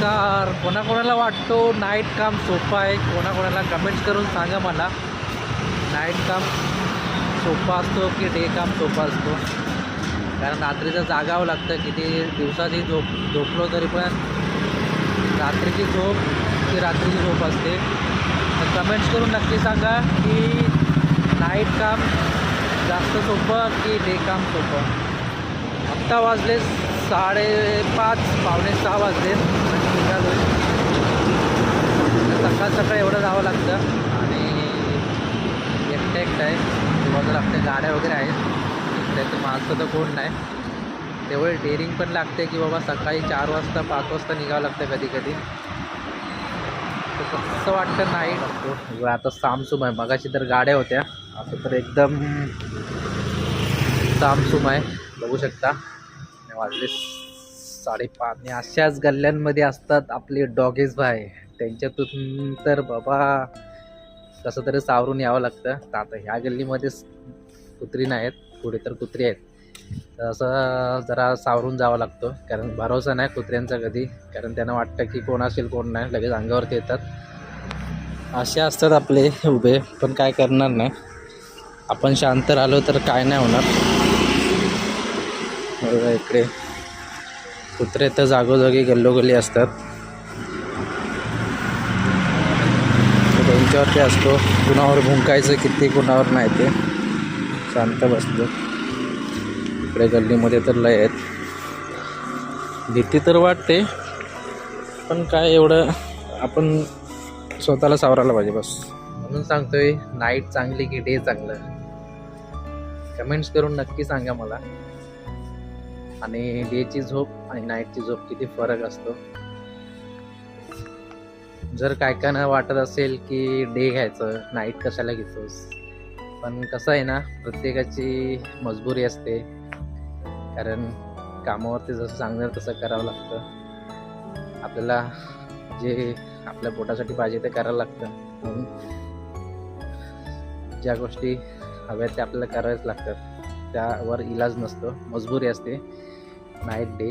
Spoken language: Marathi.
नमस्कार. कोणाकोणाला वाटतो नाईट काम सोपं आहे, कोणाकोणाला कमेंट्स करून सांगा मला, नाईट काम सोपा असतो की डे काम सोपा असतो. कारण रात्रीचं जागावं लागतं. किती दिवसाची झोपलो तरी पण रात्रीची झोप की रात्रीची झोप असते. तर कमेंट्स करून नक्की सांगा की नाईट काम जास्त सोपं की डे काम सोपं. आत्ता वाजले 5:30 5:45 वाजले आणि निघालो आहे. सकाळ सकाळ एवढं जावं लागतं आणि एकटं आहे. बाजूला लागते गाड्या वगैरे आहेत, त्याचं माणसं तर कोण नाही. तेवढे डेअरिंग पण लागते की बाबा सकाळी 4 वाजता 5 वाजता निघावं लागतं कधी कधी. तर कसं वाटतं नाईट. आता सामसूम आहे. मगाशी तर गाड्या होत्या, आता तर एकदम सामसूम आहे. बघू शकता वाजले 5:30 आणि अशाच गल्ल्यांमध्ये असतात आपले डॉगेज भाई. त्यांच्यातून तर बाबा कसं तरी सावरून यावं लागतं. तर आता ह्या गल्लीमध्येच कुत्री नाहीत, पुढे तर कुत्री आहेत. तर असं जरा सावरून जावं लागतं, कारण भरोसा नाही कुत्र्यांचा कधी. कारण त्यांना वाटतं की कोण असेल कोण नाही, लगेच अंगावरती येतात. असे असतात आपले उभे, पण काय करणार नाही. आपण शांत राहिलो तर काय नाही होणार. इकडे कुत्रे तर जागोजागी गल्लोगल्ली असतात. त्यांच्यावरती असतो कुणावर भुंकायचं किती, कुणावर नाही. ते शांत बसलो. इकडे गल्लीमध्ये तर लय आहेत. भीती तर वाटते, पण काय एवढं आपण स्वतःला सावरायला पाहिजे बस. म्हणून सांगतोय नाईट चांगली की डे चांगलं. कमेंट्स करून नक्की सांगा मला. आणि डेची झोप आणि नाईटची झोप किती फरक असतो. जर काय काय वाटत असेल की डे घ्यायचं, नाईट कशाला घेतोस, पण कसं आहे ना, प्रत्येकाची मजबुरी असते. कारण कामावरती जसं सांगणार तसं करावं लागतं. आपल्याला जे आपल्या पोटासाठी पाहिजे ते करावं लागतं. म्हणून ज्या गोष्टी हव्या त्या आपल्याला कराव्याच लागतात. त्यावर इलाज नसतो, मजबुरी असते. Night day